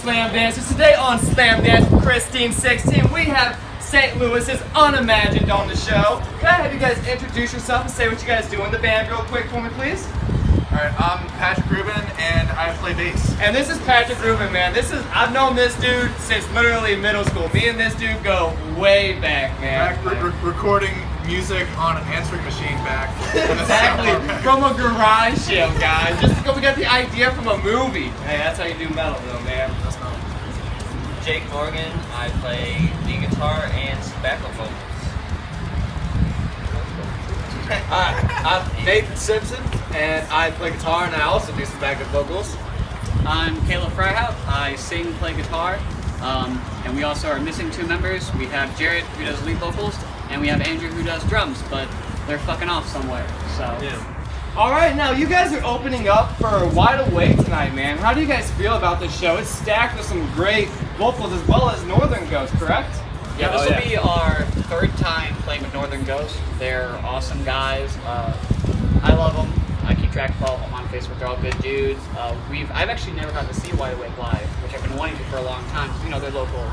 Slam Dancers. Today on Slam Dance with Krystine 16, we have St. Louis's Unimagined on the show. Can I have you guys introduce yourself and say what you guys do in the band real quick for me, please? Alright, I'm Patrick Rubin and I play bass. And this is Patrick Rubin, man. I've known this dude since literally middle school. Me and this dude go way back, man. Recording music on an answering machine back. Exactly, from a garage sale, guys. Just because we got the idea from a movie. Hey, that's how you do metal, though, man. That's metal. Jake Morgan, I play the guitar and backup vocals. I'm Nathan Simpson, and I play guitar, and I also do some backup vocals. I'm Caleb Fryhout. I sing, play guitar, and we also are missing two members. We have Jared, who does lead vocals, and we have Andrew, who does drums, but they're fucking off somewhere, so. Yeah. All right, now you guys are opening up for Wide Awake tonight, man. How do you guys feel about this show? It's stacked with some great vocals as well as Northern Ghost, correct? Yeah, this will be our third time playing with Northern Ghost. They're awesome guys. I love them. I keep track of all of them on Facebook. They're all good dudes. I've actually never gotten to see Wide Awake live, which I've been wanting to for a long time. You know, they're local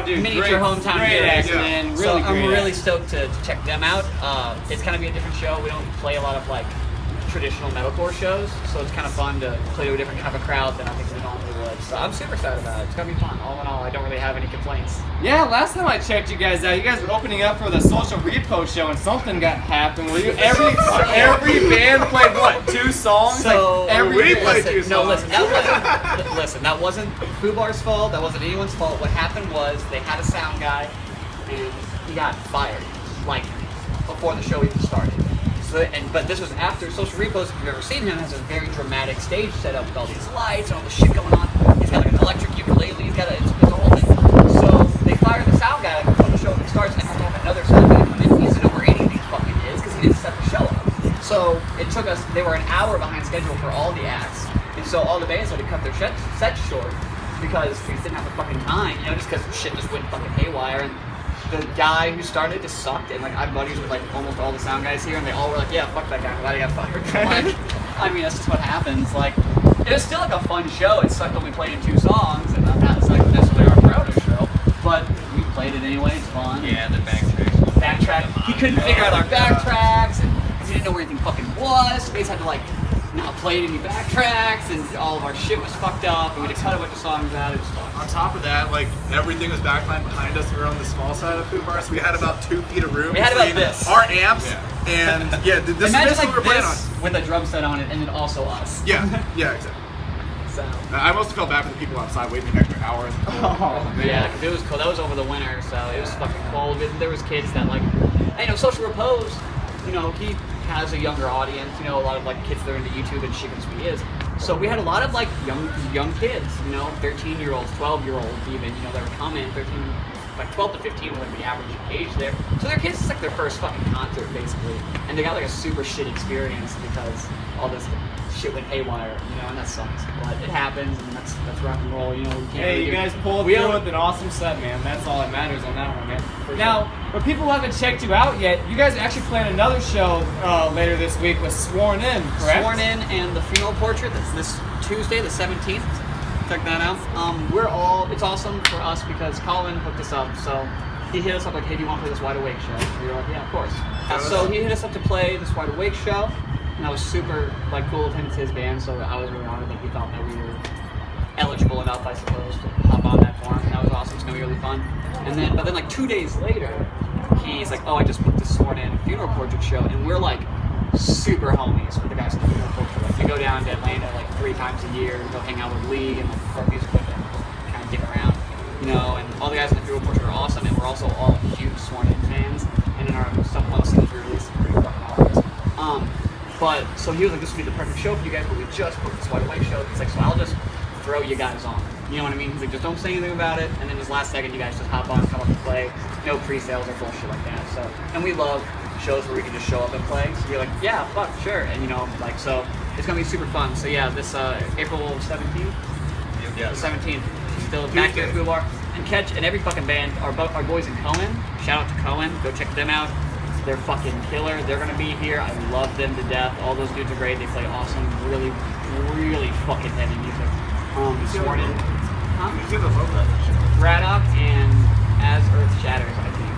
miniature hometown heroes, and really I'm really stoked to check them out. It's kind of be a different show. We don't play a lot of like traditional metalcore shows, so it's kind of fun to play to a different kind of crowd than I think we normally would. So I'm super excited about it. It's gonna be fun. All in all, I don't really have any complaints. Yeah, last time I checked you guys out, you guys were opening up for the Social Repose show, and something got happened. Every band played what, 2 songs? So we played 2 songs. No, listen, that wasn't Fubar's fault. That wasn't anyone's fault. What happened was they had a sound guy, and he got fired, like before the show even started. But this was after Social Repose. If you've ever seen him, has a very dramatic stage set up with all these lights and all this shit going on. He's got like an electric ukulele. He's got it's a whole thing. So they fired the sound guy before the show even starts, and have to have another sound guy come in. He doesn't know where anything fucking is because he didn't set the show up. So it took us. They were an hour behind schedule for all the acts, and so all the bands had to cut their sets short because we didn't have the fucking time. You know, just because shit just went fucking haywire. And the guy who started just sucked, and like I'm buddies with like almost all the sound guys here, and they all were like, "Yeah, fuck that guy, I'm glad he got fired." Like, I mean, that's just what happens. Like, it was still like a fun show. It sucked that we played in 2 songs, and I'm not like necessarily our proudest show, but we played it anyway. It's fun. Yeah, the backtracks. Backtrack. He couldn't figure out our backtracks, and he didn't know where anything fucking was. So we just had to like not play any backtracks, and all of our shit was fucked up, and we had to cut a bunch of songs out. It was fun. On top of that, like everything was backlined behind us. We were on the small side of Food Bar, so we had about 2 feet of room. We had about this. Our amps, and this is Imagine what like we're playing on. this with a drum set on it, and then also us. Yeah, exactly. So. I mostly felt bad for the people outside waiting an extra hour. Oh, man. Yeah, because it was cold. That was over the winter, so it was fucking cold. There was kids that like, you know, Social Repose, you know, he has a younger audience. You know, a lot of like kids that are into YouTube and shit because he is. So we had a lot of like young kids, you know, 13-year-olds, 12-year-olds even, you know, that were coming, 12 to 15 was like the average age there. So their kids, it's like their first fucking concert basically, and they got like a super shit experience because all this shit went haywire, you know, and that sucks. But it happens, and that's rock and roll, you know. We can't Hey, really you guys pulled through with an awesome set, man. That's all that matters on that one, man. Now, for people who haven't checked you out yet, you guys are actually playing another show later this week with Sworn In, correct? Sworn In and The Funeral Portrait. That's this Tuesday, the 17th. Check that out. It's awesome for us because Colin hooked us up. So he hit us up like, "Hey, do you want to play this Wide Awake show?" We were like, "Yeah, of course." So he hit us up to play this Wide Awake show, and that was super like cool of him. It's his band, so I was really honored that he thought that we were eligible enough, I suppose, to hop on that for him. And that was awesome. It's gonna be really fun. But then like 2 days later, he's like, "Oh, I just booked this Sworn In Funeral Portrait show," and we're like super homies with the guys in the Funeral Portrait. Like, we go down to Atlanta like 3 times a year and go hang out with Lee and like folk music with them, kind of dig around, you know. And all the guys in the Funeral Portrait are awesome, and we're also all huge Sworn In fans. And in our stuff, one of the singles we released is pretty fucking awesome. But so he was like, "This would be the perfect show for you guys," but we just booked this Wide Awake show. He's like, "So I'll just throw you guys on." You know what I mean? He's like, "Just don't say anything about it, and then just last second you guys just hop on, come up and play. No pre-sales or bullshit like that." So, and we love shows where we can just show up and play. So you're like, "Yeah, fuck, sure," and you know, like, so it's gonna be super fun. So yeah, this April 17th, the 17th, still back here at Blue Bar, and every fucking band. Our boys in Cohen. Shout out to Cohen. Go check them out. They're fucking killer. They're gonna be here. I love them to death. All those dudes are great. They play awesome, really, really fucking heavy music. Sworn In. Huh? You do the logo. Braddock and As Earth Shatters, I think.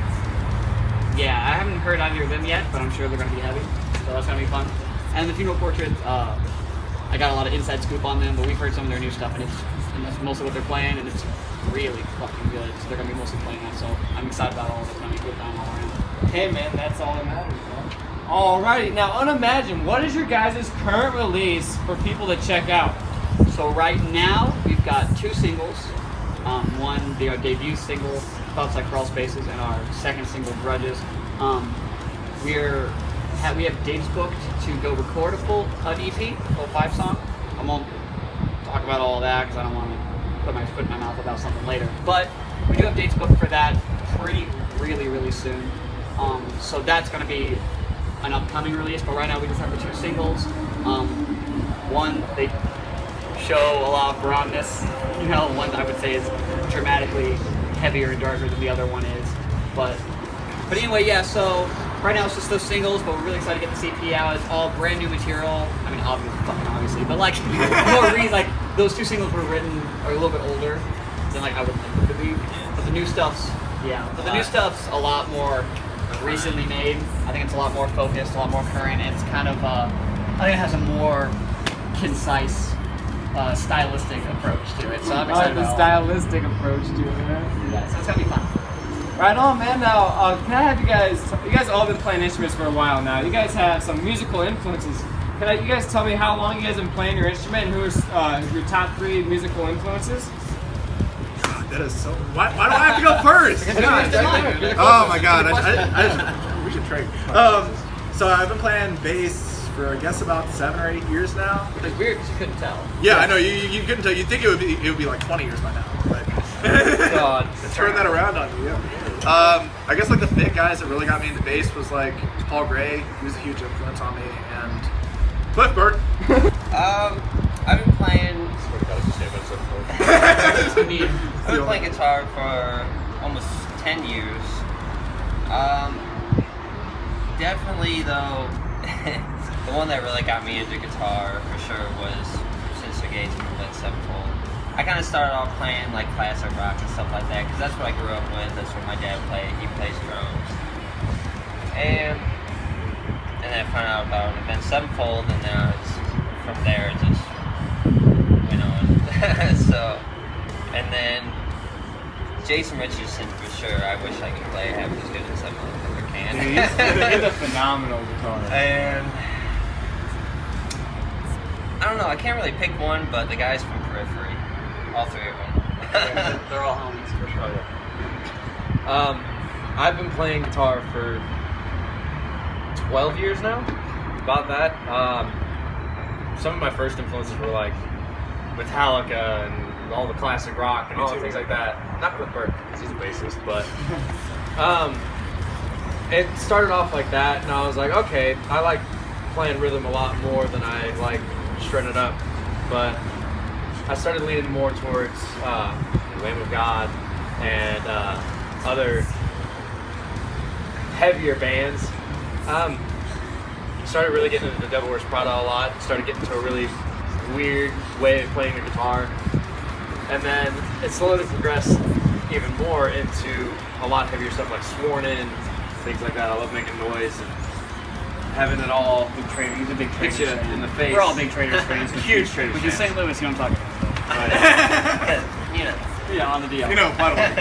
Yeah, I haven't heard either of them yet, but I'm sure they're going to be heavy, so that's going to be fun. And the Funeral Portrait, I got a lot of inside scoop on them, but we've heard some of their new stuff, and that's mostly what they're playing, and it's really fucking good. So they're going to be mostly playing that, so I'm excited about all of it. It's going to be good time all around. Hey man, that's all that matters, man. Alrighty, now Unimagined, what is your guys' current release for people to check out? So right now, we've got 2 singles. One, our debut single, Thoughts Like Crawl Spaces, and our second single, Grudges. We have dates booked to go record an EP, a 5-song. I won't talk about all that because I don't want to put my foot in my mouth about something later. But we do have dates booked for that really soon. So that's going to be an upcoming release, but right now we just have the 2 singles. One, they show a lot of broadness. One I would say is dramatically heavier and darker than the other one is. But anyway, yeah, so right now it's just those singles, but we're really excited to get the EP out. It's all brand new material. I mean, obviously, but like, those 2 singles were written are a little bit older than like I would think it would be. But the new stuff's a lot more recently made. I think it's a lot more focused, a lot more current, and it's kind of, I think it has a more concise, stylistic approach to it. So I'm excited about stylistic approach to it, man. Yeah, so it's gonna be fun. Right on, man. Now, can I have you guys all been playing instruments for a while now. You guys have some musical influences. You guys tell me how long you guys have been playing your instrument and who are your top 3 musical influences? God, that is so. Why do I have to go first? Oh my God! We should trade. So I've been playing bass for I guess about 7 or 8 years now. It's weird because you couldn't tell. Yeah, I know. You couldn't tell. You'd think it would be like 20 years by now, but God, turn that around on you. I guess like the big guys that really got me into bass was like Paul Gray. He was a huge influence on me, and Cliff Burton. I've been playing. I've been playing guitar for almost 10 years. Definitely though, the one that really got me into guitar for sure was Since the Gates from Led Sevenfold. I kind of started off playing like classic rock and stuff like that because that's what I grew up with. That's what my dad played. He plays drums, and then I found out about Avenged Sevenfold, and now from there it just went on. So, and then Jason Richardson for sure. I wish I could play half as good as that motherfucker can. He's a phenomenal guitarist. And I don't know. I can't really pick one, but the guys from Periphery, all 3 of them. They're all homies for sure. I've been playing guitar for 12 years now. About that. Some of my first influences were like Metallica and all the classic rock and all the things like that. Not Cliff Burton because he's a bassist, but it started off like that, and I was like, okay, I like playing rhythm a lot more than I like shredding it up. But I started leaning more towards Lamb of God and other heavier bands. Started really getting into the Devil Wears Prada a lot. Started getting to a really weird way of playing the guitar. And then it slowly progressed even more into a lot heavier stuff like Sworn In, things like that. I love making noise and having it all He's a big hit you Trainers fan. in the face. We're all big Trainers fans. Huge Trainers When you fans. St. Louis, you know what I'm talking about. Yeah, on the deal. By the way.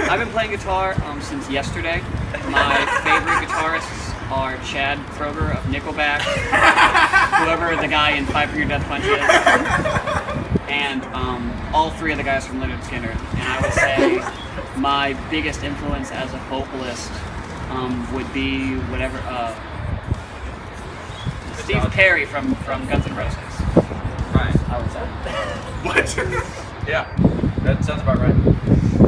I've been playing guitar since yesterday. My favorite guitarists are Chad Kroger of Nickelback, whoever the guy in Five Finger Death Punch is, and all 3 of the guys from Leonard Skinner. And I would say my biggest influence as a vocalist would be whatever Steve Perry from Guns N' Roses. Right. I would say. What? Yeah, that sounds about right.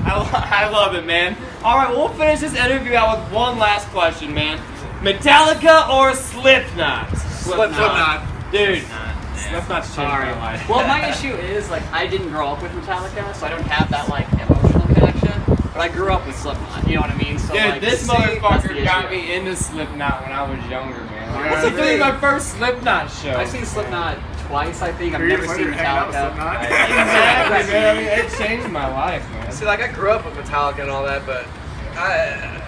I love it, man. All right, we'll finish this interview out with one last question, man. Metallica or Slipknot? Slipknot. Dude, Yeah. Slipknot's changed Sorry. my life. Well, my issue is like I didn't grow up with Metallica, so I don't have that like emotional connection. But I grew up with Slipknot. You know what I mean? So Dude, like, this that's motherfucker the got issue. me into Slipknot when I was younger, man. Yeah, This is really? my first Slipknot show. I've seen Slipknot twice, I think. I've You're never just seen hanging out with Metallica. Slipknot? Exactly. exactly, man. I mean, it changed my life, man. See, like I grew up with Metallica and all that, but I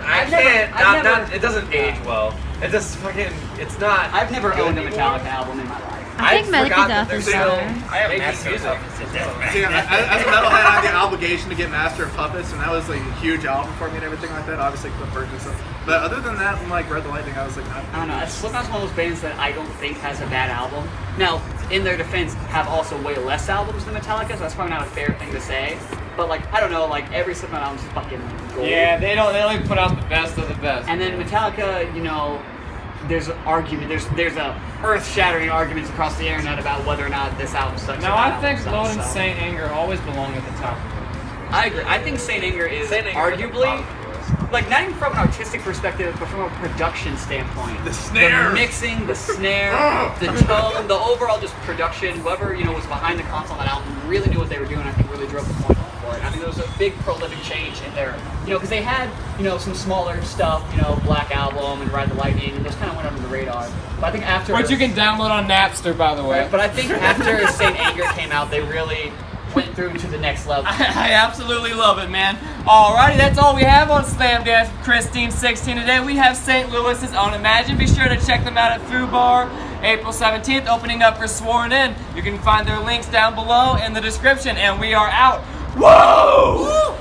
I've never- can't. I've never- It doesn't age well. It just fucking. It's not. I've never good owned a anymore. Metallica album in my life. I think forgot Metallica that they're is still better. I have making Master music. Puppets to death, See, man. as a metalhead, I had the obligation to get Master of Puppets, and that was like a huge album for me and everything like that. Obviously, Cliff Burton and stuff. But other than that, and like Red the Lightning, I was like, I don't know. Slipknot's one of those bands that I don't think has a bad album. Now, in their defense, have also way less albums than Metallica, so that's probably not a fair thing to say. But like, I don't know, like every Slipknot album's fucking gold. Yeah, they only put out the best of the best. And then Metallica, you know, there's an argument. There's a earth-shattering arguments across the internet about whether or not this album sucks. Now or I that think album Load sucks, and so. Saint Anger always belong at the top of it. I agree. I think Saint Anger is Saint Anger is arguably, the like, not even from an artistic perspective, but from a production standpoint. The snare! The mixing, the snare, the tone, the overall just production. Whoever, you know, was behind the console on that album really knew what they were doing. I think really drove the point home for it. I mean, there was a big prolific change in their, you know, because they had, you know, some smaller stuff, you know, Black Album and Ride the Lightning, and those kind of went under the radar. But I think after... Which you can download on Napster, by the way. Right, but I think after Saint Anger came out, they really went through to the next level. I absolutely love it, man. Alrighty, that's all we have on Slam Dance with Krystine 16 today. We have St. Louis's own Imagine. Be sure to check them out at Foo Bar, April 17th, opening up for Sworn In. You can find their links down below in the description, and we are out. Whoa!